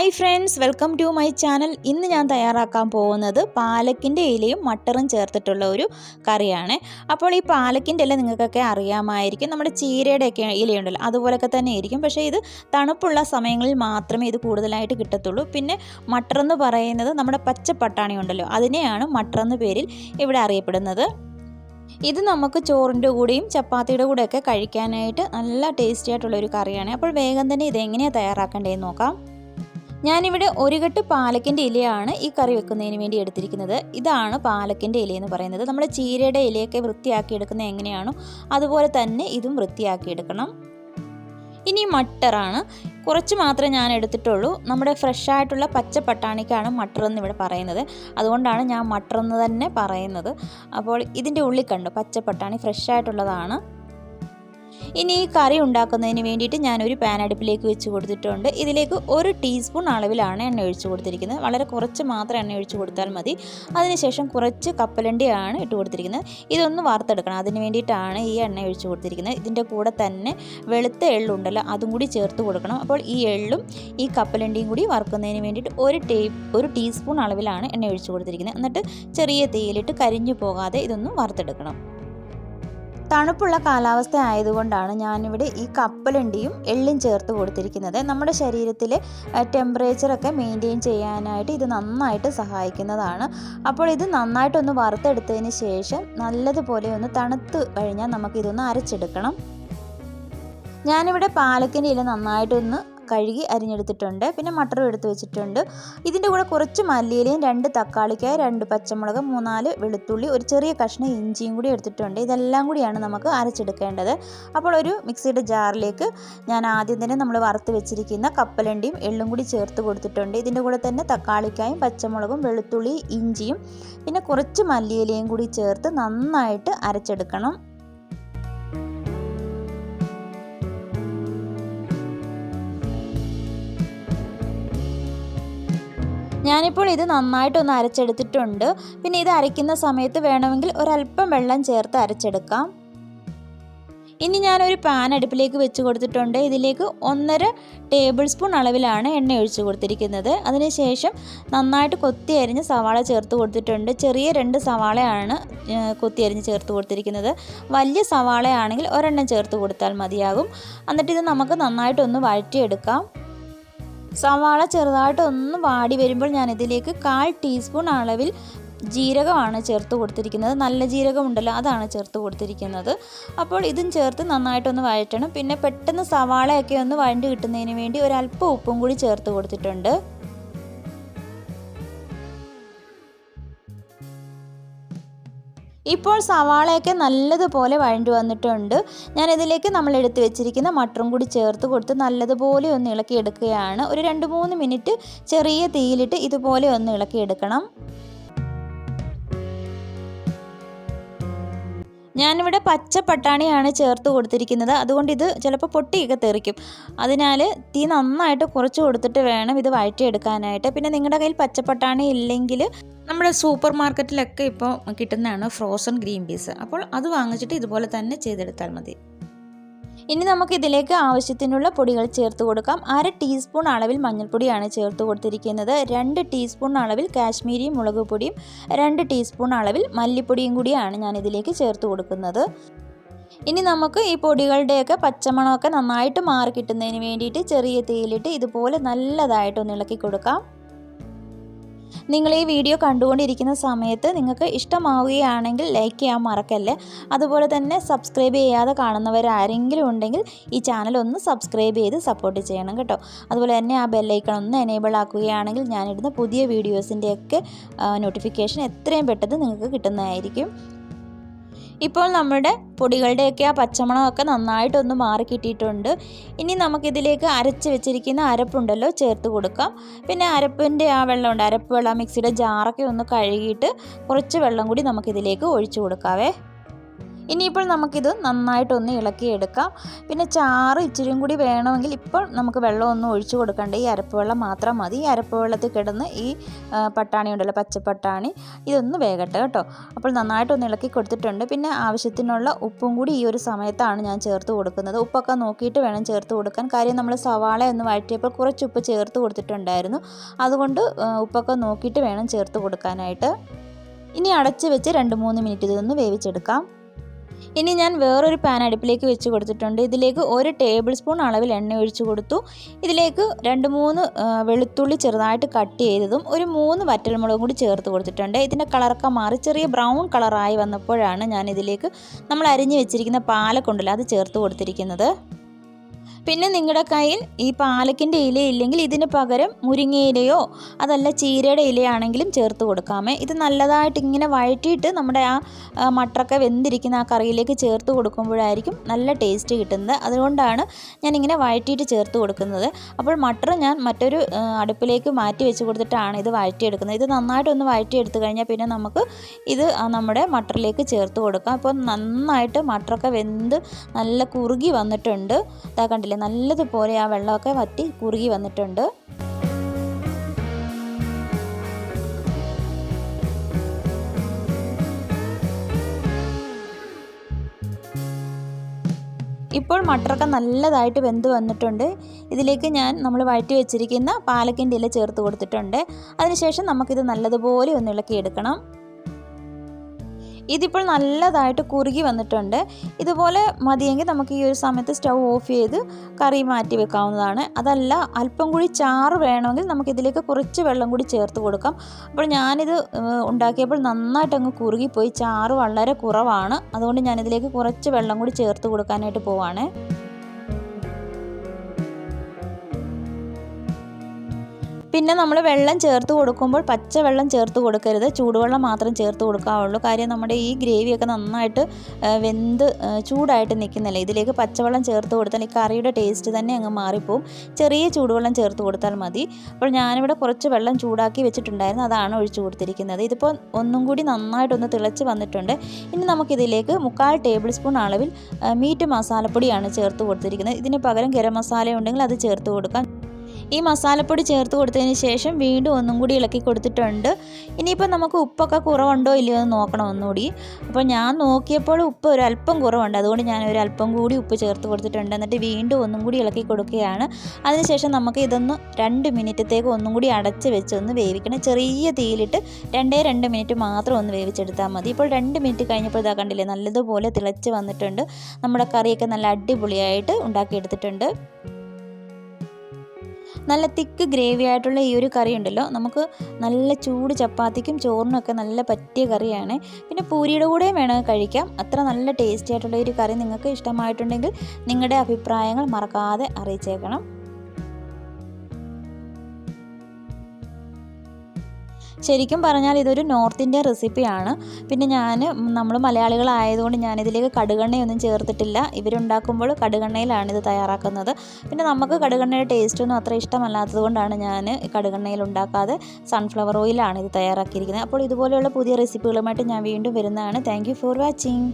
Hi friends, welcome to my channel. ഇന്ന് ഞാൻ തയ്യാറാക്കാൻ പോകുന്നത് പാലക്കിൻ്റെ ഇലയും മട്ടറും ചേർത്തിട്ടുള്ള ഒരു കറിയാണ്. അപ്പോൾ ഈ പാലക്കിൻ്റെ ഇല നിങ്ങൾക്കൊക്കെ അറിയാമായിരിക്കും, നമ്മുടെ ചീരയുടെയൊക്കെ ഇലയുണ്ടല്ലോ അതുപോലൊക്കെ തന്നെ ആയിരിക്കും. പക്ഷേ ഇത് തണുപ്പുള്ള സമയങ്ങളിൽ മാത്രമേ ഇത് കൂടുതലായിട്ട് കിട്ടത്തുള്ളൂ. പിന്നെ മട്ടറെന്ന് പറയുന്നത് നമ്മുടെ പച്ചപ്പട്ടാണി ഉണ്ടല്ലോ, അതിനെയാണ് മട്ടറെന്ന പേരിൽ ഇവിടെ അറിയപ്പെടുന്നത്. ഇത് നമുക്ക് ചോറിൻ്റെ കൂടെയും ചപ്പാത്തിയുടെ കൂടെയൊക്കെ കഴിക്കാനായിട്ട് നല്ല ടേസ്റ്റി ആയിട്ടുള്ളൊരു കറിയാണ്. അപ്പോൾ വേഗം തന്നെ ഇതെങ്ങനെയാണ് തയ്യാറാക്കേണ്ടതെന്ന് നോക്കാം. ഞാനിവിടെ ഒരു കെട്ട് പാലക്കിൻ്റെ ഇലയാണ് ഈ കറി വെക്കുന്നതിന് വേണ്ടി എടുത്തിരിക്കുന്നത്. ഇതാണ് പാലക്കിൻ്റെ ഇലയെന്ന് പറയുന്നത്. നമ്മുടെ ചീരയുടെ ഇലയൊക്കെ വൃത്തിയാക്കി എടുക്കുന്നത് എങ്ങനെയാണോ അതുപോലെ തന്നെ ഇതും വൃത്തിയാക്കിയെടുക്കണം. ഇനി മട്ടറാണ്, കുറച്ച് മാത്രമേ ഞാൻ എടുത്തിട്ടുള്ളൂ. നമ്മുടെ ഫ്രഷ് ആയിട്ടുള്ള പച്ച പട്ടാണിക്കാണ് മട്ടർ എന്ന് ഇവിടെ പറയുന്നത്, അതുകൊണ്ടാണ് ഞാൻ മട്ടർ എന്ന് തന്നെ പറയുന്നത്. അപ്പോൾ ഇതിൻ്റെ ഉള്ളിൽ കണ്ടു പച്ച പട്ടാണി ഫ്രഷ് ആയിട്ടുള്ളതാണ്. ഇനി ഈ കറി ഉണ്ടാക്കുന്നതിന് വേണ്ടിയിട്ട് ഞാനൊരു പാൻ അടുപ്പിലേക്ക് വെച്ച് കൊടുത്തിട്ടുണ്ട്. ഇതിലേക്ക് 1 ടീസ്പൂൺ അളവിലാണ് എണ്ണ ഒഴിച്ച് കൊടുത്തിരിക്കുന്നത്. വളരെ കുറച്ച് മാത്രം എണ്ണ ഒഴിച്ച് കൊടുത്താൽ മതി. അതിനുശേഷം കുറച്ച് കപ്പലണ്ടിയാണ് ഇട്ട് കൊടുത്തിരിക്കുന്നത്. ഇതൊന്ന് വറുത്തെടുക്കണം, അതിന് വേണ്ടിയിട്ടാണ് ഈ എണ്ണ ഒഴിച്ച് കൊടുത്തിരിക്കുന്നത്. ഇതിൻ്റെ കൂടെ തന്നെ വെളുത്ത എള്ളുണ്ടല്ലോ അതും കൂടി ചേർത്ത് കൊടുക്കണം. അപ്പോൾ ഈ എള്ളും ഈ കപ്പലണ്ടിയും കൂടി വറുക്കുന്നതിന് വേണ്ടിയിട്ട് 1 ടീസ്പൂൺ അളവിലാണ് എണ്ണ ഒഴിച്ച് കൊടുത്തിരിക്കുന്നത്. എന്നിട്ട് ചെറിയ തീയിലിട്ട് കരിഞ്ഞു പോകാതെ ഇതൊന്ന് വറുത്തെടുക്കണം. തണുപ്പുള്ള കാലാവസ്ഥ ആയതുകൊണ്ടാണ് ഞാനിവിടെ ഈ കപ്പലണ്ടിയും എള്ളും ചേർത്ത് കൊടുത്തിരിക്കുന്നത്. നമ്മുടെ ശരീരത്തിലെ ടെമ്പറേച്ചറൊക്കെ മെയിൻറ്റെയിൻ ചെയ്യാനായിട്ട് ഇത് നന്നായിട്ട് സഹായിക്കുന്നതാണ്. അപ്പോൾ ഇത് നന്നായിട്ടൊന്ന് വറുത്തെടുത്തതിന് ശേഷം നല്ലതുപോലെ ഒന്ന് തണുത്ത് കഴിഞ്ഞാൽ നമുക്കിതൊന്ന് അരച്ചെടുക്കണം. ഞാനിവിടെ പാലക്കിൻ്റെ ഇല നന്നായിട്ടൊന്ന് കഴുകി അരിഞ്ഞെടുത്തിട്ടുണ്ട്. പിന്നെ മട്ടറും എടുത്ത് വെച്ചിട്ടുണ്ട്. ഇതിൻ്റെ കൂടെ കുറച്ച് മല്ലിയിലയും 2 തക്കാളിക്കായ 2 പച്ചമുളക് 3-4 വെളുത്തുള്ളി ഒരു ചെറിയ കഷ്ണം ഇഞ്ചിയും കൂടി എടുത്തിട്ടുണ്ട്. ഇതെല്ലാം കൂടിയാണ് നമുക്ക് അരച്ചെടുക്കേണ്ടത്. അപ്പോൾ ഒരു മിക്സിയുടെ ജാറിലേക്ക് ഞാൻ ആദ്യം തന്നെ നമ്മൾ വറുത്ത് വെച്ചിരിക്കുന്ന കപ്പലണ്ടിയും എള്ളും കൂടി ചേർത്ത് കൊടുത്തിട്ടുണ്ട്. ഇതിൻ്റെ കൂടെ തന്നെ തക്കാളിക്കായും പച്ചമുളകും വെളുത്തുള്ളി ഇഞ്ചിയും പിന്നെ കുറച്ച് മല്ലിയിലയും കൂടി ചേർത്ത് നന്നായിട്ട് അരച്ചെടുക്കണം. ഞാനിപ്പോൾ ഇത് നന്നായിട്ടൊന്ന് അരച്ചെടുത്തിട്ടുണ്ട്. പിന്നെ ഇത് അരയ്ക്കുന്ന സമയത്ത് വേണമെങ്കിൽ ഒരല്പം വെള്ളം ചേർത്ത് അരച്ചെടുക്കാം. ഇനി ഞാനൊരു പാൻ അടുപ്പിലേക്ക് വെച്ച് കൊടുത്തിട്ടുണ്ട്. ഇതിലേക്ക് 1.5 ടേബിൾ സ്പൂൺ അളവിലാണ് എണ്ണ ഒഴിച്ച് കൊടുത്തിരിക്കുന്നത്. അതിനുശേഷം നന്നായിട്ട് കൊത്തി അരിഞ്ഞ് സവാള ചേർത്ത് കൊടുത്തിട്ടുണ്ട്. ചെറിയ 2 സവാളയാണ് കൊത്തി അരിഞ്ഞ് ചേർത്ത് കൊടുത്തിരിക്കുന്നത്. വലിയ സവാളയാണെങ്കിൽ ഒരെണ്ണം ചേർത്ത് കൊടുത്താൽ മതിയാകും. എന്നിട്ട് ഇത് നമുക്ക് നന്നായിട്ടൊന്ന് വഴറ്റിയെടുക്കാം. സവാള ചെറുതായിട്ടൊന്ന് വാടി വരുമ്പോൾ ഞാനിതിലേക്ക് 1/4 ടീസ്പൂൺ അളവിൽ ജീരകമാണ് ചേർത്ത് കൊടുത്തിരിക്കുന്നത്. നല്ല ജീരകം ഉണ്ടല്ലോ അതാണ് ചേർത്ത് കൊടുത്തിരിക്കുന്നത്. അപ്പോൾ ഇതും ചേർത്ത് നന്നായിട്ടൊന്ന് വഴറ്റണം. പിന്നെ പെട്ടെന്ന് സവാളയൊക്കെ ഒന്ന് വഴണ്ട് കിട്ടുന്നതിന് വേണ്ടി ഒരല്പം ഉപ്പും കൂടി ചേർത്ത് കൊടുത്തിട്ടുണ്ട്. ഇപ്പോൾ സവാളയൊക്കെ നല്ലതുപോലെ വഴണ്ടു വന്നിട്ടുണ്ട്. ഞാനിതിലേക്ക് നമ്മൾ എടുത്ത് വെച്ചിരിക്കുന്ന മട്ടറും കൂടി ചേർത്ത് കൊടുത്ത് നല്ലതുപോലെ ഒന്ന് ഇളക്കിയെടുക്കുകയാണ്. ഒരു 2-3 മിനിറ്റ് ചെറിയ തീയിലിട്ട് ഇതുപോലെ ഒന്ന് ഇളക്കിയെടുക്കണം. ഞാനിവിടെ പച്ച പട്ടാണിയാണ് ചേർത്ത് കൊടുത്തിരിക്കുന്നത്, അതുകൊണ്ട് ഇത് ചിലപ്പോൾ പൊട്ടിയൊക്കെ തെറിക്കും. അതിനാൽ തീ നന്നായിട്ട് കുറച്ച് കൊടുത്തിട്ട് വേണം ഇത് വഴറ്റിയെടുക്കാനായിട്ട്. പിന്നെ നിങ്ങളുടെ കയ്യിൽ പച്ചപ്പട്ടാണി ഇല്ലെങ്കിൽ നമ്മുടെ സൂപ്പർ മാർക്കറ്റിലൊക്കെ ഇപ്പോൾ കിട്ടുന്നതാണ് ഫ്രോസൺ ഗ്രീൻ പീസ്. അപ്പോൾ അത് വാങ്ങിച്ചിട്ട് ഇതുപോലെ തന്നെ ചെയ്തെടുത്താൽ മതി. ഇനി നമുക്ക് ഇതിലേക്ക് ആവശ്യത്തിനുള്ള പൊടികൾ ചേർത്ത് കൊടുക്കാം. 1/2 ടീസ്പൂൺ അളവിൽ മഞ്ഞൾപ്പൊടിയാണ് ചേർത്ത് കൊടുത്തിരിക്കുന്നത്. 2 ടീസ്പൂൺ അളവിൽ കാശ്മീരി മുളക് പൊടിയും 2 ടീസ്പൂൺ അളവിൽ മല്ലിപ്പൊടിയും കൂടിയാണ് ഞാൻ ഇതിലേക്ക് ചേർത്ത് കൊടുക്കുന്നത്. ഇനി നമുക്ക് ഈ പൊടികളുടെയൊക്കെ പച്ചമണമൊക്കെ നന്നായിട്ട് മാറി കിട്ടുന്നതിന് വേണ്ടിയിട്ട് ചെറിയ തീയിലിട്ട് ഇതുപോലെ നല്ലതായിട്ടൊന്ന് ഇളക്കി കൊടുക്കാം. നിങ്ങൾ ഈ വീഡിയോ കണ്ടുകൊണ്ടിരിക്കുന്ന സമയത്ത് നിങ്ങൾക്ക് ഇഷ്ടമാവുകയാണെങ്കിൽ ലൈക്ക് ചെയ്യാൻ മറക്കല്ലേ. അതുപോലെ തന്നെ സബ്സ്ക്രൈബ് ചെയ്യാതെ കാണുന്നവരാരെങ്കിലും ഉണ്ടെങ്കിൽ ഈ ചാനൽ ഒന്ന് സബ്സ്ക്രൈബ് ചെയ്ത് സപ്പോർട്ട് ചെയ്യണം കേട്ടോ. അതുപോലെ തന്നെ ആ ബെല്ലൈക്കൺ ഒന്ന് എനേബിൾ ആക്കുകയാണെങ്കിൽ ഞാനിടുന്ന പുതിയ വീഡിയോസിൻ്റെയൊക്കെ നോട്ടിഫിക്കേഷൻ എത്രയും പെട്ടെന്ന് നിങ്ങൾക്ക് കിട്ടുന്നതായിരിക്കും. ഇപ്പോൾ നമ്മുടെ പൊടികളുടെയൊക്കെ ആ പച്ചമണമൊക്കെ നന്നായിട്ടൊന്ന് മാറി കിട്ടിയിട്ടുണ്ട്. ഇനി നമുക്കിതിലേക്ക് അരച്ച് വെച്ചിരിക്കുന്ന അരപ്പുണ്ടല്ലോ ചേർത്ത് കൊടുക്കാം. പിന്നെ അരപ്പിൻ്റെ ആ വെള്ളമുണ്ട്, അരപ്പ് വെള്ളം മിക്സിയുടെ ജാറൊക്കെ ഒന്ന് കഴുകിയിട്ട് കുറച്ച് വെള്ളം കൂടി നമുക്കിതിലേക്ക് ഒഴിച്ചു കൊടുക്കാവേ. ഇനിയിപ്പോൾ നമുക്കിത് നന്നായിട്ടൊന്ന് ഇളക്കിയെടുക്കാം. പിന്നെ ചാറ് ഇച്ചിരിയും കൂടി വേണമെങ്കിൽ ഇപ്പോൾ നമുക്ക് വെള്ളമൊന്നും ഒഴിച്ചു കൊടുക്കണ്ട, ഈ അരപ്പ് വെള്ളം മാത്രം മതി. ഈ അരപ്പ് വെള്ളത്തിൽ കിടന്ന് ഈ പട്ടാണി ഉണ്ടല്ലോ, പച്ചപ്പട്ടാണി, ഇതൊന്ന് വേകട്ടെ കേട്ടോ. അപ്പോൾ നന്നായിട്ടൊന്ന് ഇളക്കി കൊടുത്തിട്ടുണ്ട്. പിന്നെ ആവശ്യത്തിനുള്ള ഉപ്പും കൂടി ഈ ഒരു സമയത്താണ് ഞാൻ ചേർത്ത് കൊടുക്കുന്നത്. ഉപ്പൊക്കെ നോക്കിയിട്ട് വേണം ചേർത്ത് കൊടുക്കാൻ. കാര്യം നമ്മൾ സവാള ഒന്ന് വഴറ്റിയപ്പോൾ കുറച്ച് ഉപ്പ് ചേർത്ത് കൊടുത്തിട്ടുണ്ടായിരുന്നു. അതുകൊണ്ട് ഉപ്പൊക്കെ നോക്കിയിട്ട് വേണം ചേർത്ത് കൊടുക്കാനായിട്ട്. ഇനി അടച്ച് വെച്ച് 2-3 മിനിറ്റ് ഇതൊന്ന് വേവിച്ചെടുക്കാം. ഇനി ഞാൻ വേറൊരു പാൻ അടുപ്പിലേക്ക് വെച്ച് കൊടുത്തിട്ടുണ്ട്. ഇതിലേക്ക് 1 ടേബിൾ സ്പൂൺ അളവിൽ എണ്ണ ഒഴിച്ച് കൊടുത്തു. ഇതിലേക്ക് 2-3 വെളുത്തുള്ളി ചെറുതായിട്ട് കട്ട് ചെയ്തതും 3 വറ്റൽമുളകും കൂടി ചേർത്ത് കൊടുത്തിട്ടുണ്ട്. ഇതിൻ്റെ കളറൊക്കെ മാറി ചെറിയ ബ്രൗൺ കളറായി വന്നപ്പോഴാണ് ഞാൻ ഇതിലേക്ക് നമ്മൾ അരിഞ്ഞ് വെച്ചിരിക്കുന്ന പാലക്കുണ്ടല്ലോ അത് ചേർത്ത് കൊടുത്തിരിക്കുന്നത്. പിന്നെ നിങ്ങളുടെ കയ്യിൽ ഈ പാലക്കിൻ്റെ ഇല ഇല്ലെങ്കിൽ ഇതിന് പകരം മുരിങ്ങയിലയോ അതല്ല ചീരയുടെ ഇലയാണെങ്കിലും ചേർത്ത് കൊടുക്കാമേ. ഇത് നല്ലതായിട്ട് ഇങ്ങനെ വഴറ്റിയിട്ട് നമ്മുടെ ആ മട്ടറൊക്കെ വെന്തിരിക്കുന്ന ആ കറിയിലേക്ക് ചേർത്ത് കൊടുക്കുമ്പോഴായിരിക്കും നല്ല ടേസ്റ്റ് കിട്ടുന്നത്. അതുകൊണ്ടാണ് ഞാനിങ്ങനെ വഴറ്റിയിട്ട് ചേർത്ത് കൊടുക്കുന്നത്. അപ്പോൾ മട്ടർ ഞാൻ മറ്റൊരു അടുപ്പിലേക്ക് മാറ്റി വെച്ച് കൊടുത്തിട്ടാണ് ഇത് വഴറ്റിയെടുക്കുന്നത്. ഇത് നന്നായിട്ടൊന്ന് വഴറ്റിയെടുത്ത് കഴിഞ്ഞാൽ പിന്നെ നമുക്ക് ഇത് നമ്മുടെ മട്ടറിലേക്ക് ചേർത്ത് കൊടുക്കാം. അപ്പോൾ നന്നായിട്ട് മട്ടറൊക്കെ വെന്ത് നല്ല കുറുകി വന്നിട്ടുണ്ട്. ഇതാ കണ്ടില്ലേ, നല്ലതുപോലെ ആ വെള്ളമൊക്കെ വറ്റി കുറുകി വന്നിട്ടുണ്ട്. ഇപ്പോൾ മട്ടറൊക്കെ നല്ലതായിട്ട് വെന്ത് വന്നിട്ടുണ്ട്. ഇതിലേക്ക് നമ്മൾ വഴറ്റി വെച്ചിരിക്കുന്ന പാലക്കിൻ്റെ ഇല ചേർത്ത് കൊടുത്തിട്ടുണ്ട്. അതിനുശേഷം നമുക്കിത് നല്ലതുപോലെ ഒന്ന് ഇളക്കിയെടുക്കണം. ഇതിപ്പോൾ നല്ലതായിട്ട് കുറുകി വന്നിട്ടുണ്ട്. ഇതുപോലെ മതിയെങ്കിൽ നമുക്ക് ഈ ഒരു സമയത്ത് സ്റ്റൗ ഓഫ് ചെയ്ത് കറി മാറ്റി വെക്കാവുന്നതാണ്. അതല്ല അല്പം കൂടി ചാറ് വേണമെങ്കിൽ നമുക്കിതിലേക്ക് കുറച്ച് വെള്ളം കൂടി ചേർത്ത് കൊടുക്കാം. അപ്പോൾ ഞാനിത് ഉണ്ടാക്കിയപ്പോൾ നന്നായിട്ട് അങ്ങ് കുറുകിപ്പോയി, ചാറ് വളരെ കുറവാണ്. അതുകൊണ്ട് ഞാനിതിലേക്ക് കുറച്ച് വെള്ളം കൂടി ചേർത്ത് കൊടുക്കാനായിട്ട് പോവാണ്. പിന്നെ നമ്മൾ വെള്ളം ചേർത്ത് കൊടുക്കുമ്പോൾ പച്ചവെള്ളം ചേർത്ത് കൊടുക്കരുത്, ചൂടുവെള്ളം മാത്രം ചേർത്ത് കൊടുക്കാവുള്ളൂ. കാര്യം നമ്മുടെ ഈ ഗ്രേവിയൊക്കെ നന്നായിട്ട് വെന്ത് ചൂടായിട്ട് നിൽക്കുന്നില്ല. ഇതിലേക്ക് പച്ചവെള്ളം ചേർത്ത് കൊടുത്താൽ ഈ കറിയുടെ ടേസ്റ്റ് തന്നെ അങ്ങ് മാറിപ്പോവും. ചെറിയ ചൂടുവെള്ളം ചേർത്ത് കൊടുത്താൽ മതി. അപ്പോൾ ഞാനിവിടെ കുറച്ച് വെള്ളം ചൂടാക്കി വെച്ചിട്ടുണ്ടായിരുന്നു, അതാണ് ഒഴിച്ചു കൊടുത്തിരിക്കുന്നത്. ഇതിപ്പോൾ ഒന്നും കൂടി നന്നായിട്ടൊന്ന് തിളച്ച് വന്നിട്ടുണ്ട്. ഇനി നമുക്കിതിലേക്ക് 1/4 ടേബിൾ സ്പൂൺ അളവിൽ മീറ്റ് മസാലപ്പൊടിയാണ് ചേർത്ത് കൊടുത്തിരിക്കുന്നത്. ഇതിന് പകരം ഗരം മസാല ഉണ്ടെങ്കിൽ അത് ചേർത്ത് കൊടുക്കാം. ഈ മസാലപ്പൊടി ചേർത്ത് കൊടുത്തതിന് ശേഷം വീണ്ടും ഒന്നും കൂടി ഇളക്കി കൊടുത്തിട്ടുണ്ട്. ഇനിയിപ്പോൾ നമുക്ക് ഉപ്പൊക്കെ കുറവുണ്ടോ ഇല്ലയോ എന്ന് നോക്കണം ഒന്നുകൂടി. അപ്പോൾ ഞാൻ നോക്കിയപ്പോൾ ഉപ്പ് ഒരല്പം കുറവുണ്ട്, അതുകൊണ്ട് ഞാൻ ഒരല്പം കൂടി ഉപ്പ് ചേർത്ത് കൊടുത്തിട്ടുണ്ട്. എന്നിട്ട് വീണ്ടും ഒന്നും കൂടി ഇളക്കി കൊടുക്കുകയാണ്. അതിനുശേഷം നമുക്ക് ഇതൊന്ന് 2 മിനിറ്റത്തേക്ക് ഒന്നും കൂടി അടച്ച് വെച്ച് ഒന്ന് വേവിക്കണം. ചെറിയ തീയിലിട്ട് 2 മിനിറ്റ് മാത്രം ഒന്ന് വേവിച്ചെടുത്താൽ മതി. ഇപ്പോൾ 2 മിനിറ്റ് കഴിഞ്ഞപ്പോൾ ഇതാ കണ്ടില്ലേ, നല്ലതുപോലെ തിളച്ച് വന്നിട്ടുണ്ട്. നമ്മുടെ കറിയൊക്കെ നല്ല അടിപൊളിയായിട്ട് ഉണ്ടാക്കിയെടുത്തിട്ടുണ്ട്. നല്ല തിക്ക് ഗ്രേവി ആയിട്ടുള്ള ഈ ഒരു കറി ഉണ്ടല്ലോ, നമുക്ക് നല്ല ചൂട് ചപ്പാത്തിക്കും ചോറിനൊക്കെ നല്ല പറ്റിയ കറിയാണ്. പിന്നെ പൂരിയുടെ കൂടെയും വേണമെങ്കിൽ കഴിക്കാം. അത്ര നല്ല ടേസ്റ്റി ആയിട്ടുള്ള ഒരു കറി നിങ്ങൾക്ക് ഇഷ്ടമായിട്ടുണ്ടെങ്കിൽ നിങ്ങളുടെ അഭിപ്രായങ്ങൾ മറക്കാതെ അറിയിച്ചേക്കണം. ശരിക്കും പറഞ്ഞാൽ ഇതൊരു നോർത്ത് ഇന്ത്യൻ റെസിപ്പിയാണ്. പിന്നെ നമ്മൾ മലയാളികളായതുകൊണ്ട് ഞാനിതിലേക്ക് കടുകെണ്ണയൊന്നും ചേർത്തിട്ടില്ല. ഇവരുണ്ടാക്കുമ്പോൾ കടുകെണ്ണയിലാണ് ഇത് തയ്യാറാക്കുന്നത്. പിന്നെ നമുക്ക് കടുകെണ്ണയുടെ ടേസ്റ്റൊന്നും അത്ര ഇഷ്ടമല്ലാത്തത് കൊണ്ടാണ് ഞാൻ കടുകെണ്ണയിൽ ഉണ്ടാക്കാതെ സൺഫ്ലവർ ഓയിലാണ് ഇത് തയ്യാറാക്കിയിരിക്കുന്നത്. അപ്പോൾ ഇതുപോലെയുള്ള പുതിയ റെസിപ്പികളുമായിട്ട് ഞാൻ വീണ്ടും വരുന്നതാണ്. Thank you for watching.